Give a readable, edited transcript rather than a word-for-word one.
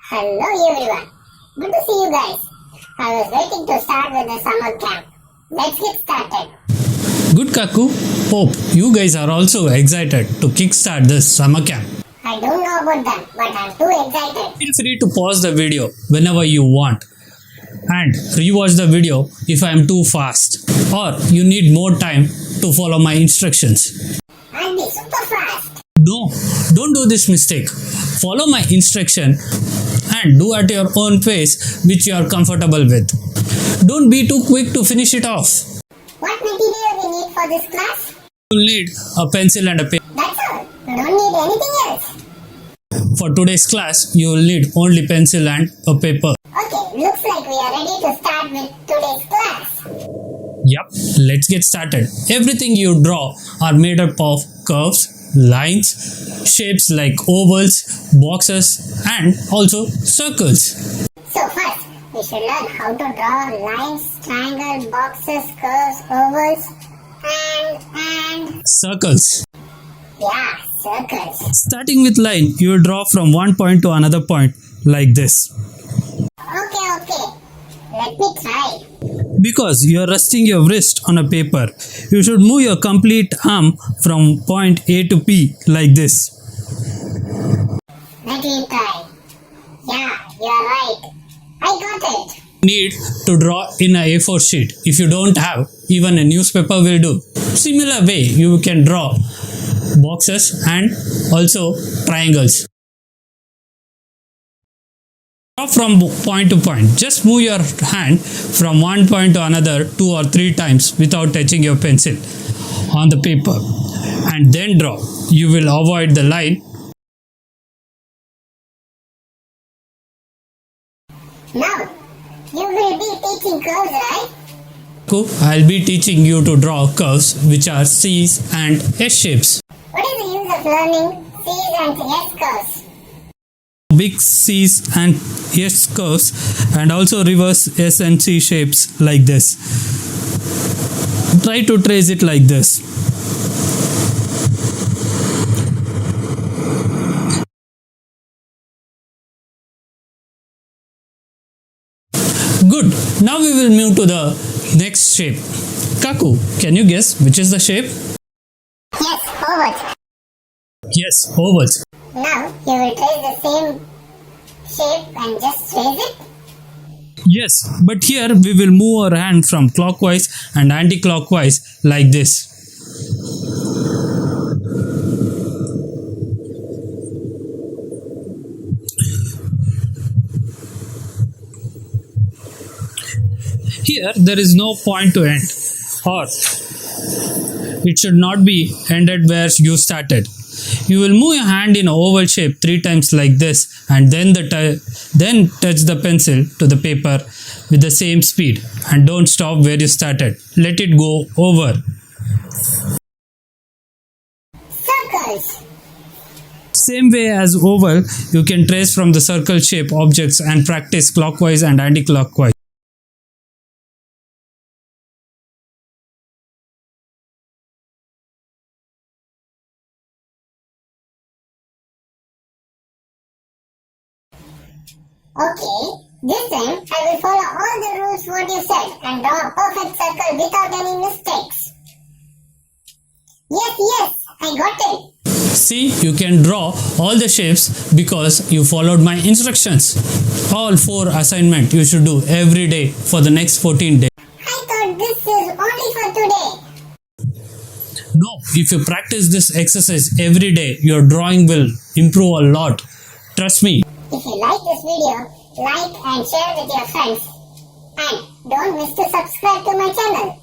Hello everyone. Good to see you guys. I was waiting to start with the summer camp. Let's get started. Good Kaku. Hope you guys are also excited to kickstart this summer camp. I don't know about that, but I'm too excited. Feel free to pause the video whenever you want and rewatch the video if I am too fast or you need more time to follow my instructions. I'll be super fast. No, don't do this mistake. Follow my instruction and do at your own pace which you are comfortable with. Don't be too quick to finish it off. What material we need for this class? You will need a pencil and a paper. That's all. We don't need anything else. For today's class, you will need only pencil and a paper. Okay, looks like we are ready to start with today's class. Yup, let's get started. Everything you draw are made up of curves, lines, shapes like ovals, boxes and also circles. So first, we should learn how to draw lines, triangles, boxes, curves, ovals and Circles. yeah, circles. Starting with line, you will draw from one point to another point like this. Okay. Let me try. Because you are resting your wrist on a paper, you should move your complete arm from point A to P like this. Let me try. Yeah, you are right. I got it. Need to draw in a A4 sheet. If you don't have, even a newspaper will do. Similar way, you can draw boxes and also triangles. Draw from point to point. Just move your hand from one point to another 2 or 3 times without touching your pencil on the paper and then draw. You will avoid the line. Now, you will be teaching curves, right? I'll be teaching you to draw curves which are C's and S shapes. What is the use of learning C's and S curves? Big C's and S curves and also reverse S and C shapes like this. Try to trace it like this. Good. Now we will move to the next shape. Kaku, can you guess which is the shape? Yes, ovals. Yes, ovals. Now, you will trace the same shape and just trace it. Yes, but here we will move our hand from clockwise and anti-clockwise like this. Here there is no point to end, or it should not be ended where you started. You will move your hand in oval shape 3 times like this and then touch the pencil to the paper with the same speed and don't stop where you started. Let it go over. Circles. Same way as oval, you can trace from the circle shape objects and practice clockwise and anti-clockwise. Okay, this time I will follow all the rules what you said and draw a perfect circle without any mistakes. Yes, I got it. See, you can draw all the shapes because you followed my instructions. All 4 assignments you should do every day for the next 14 days. I thought this is only for today. No, if you practice this exercise every day, your drawing will improve a lot. Trust me. If you like this video, like and share with your friends. And don't miss to subscribe to my channel.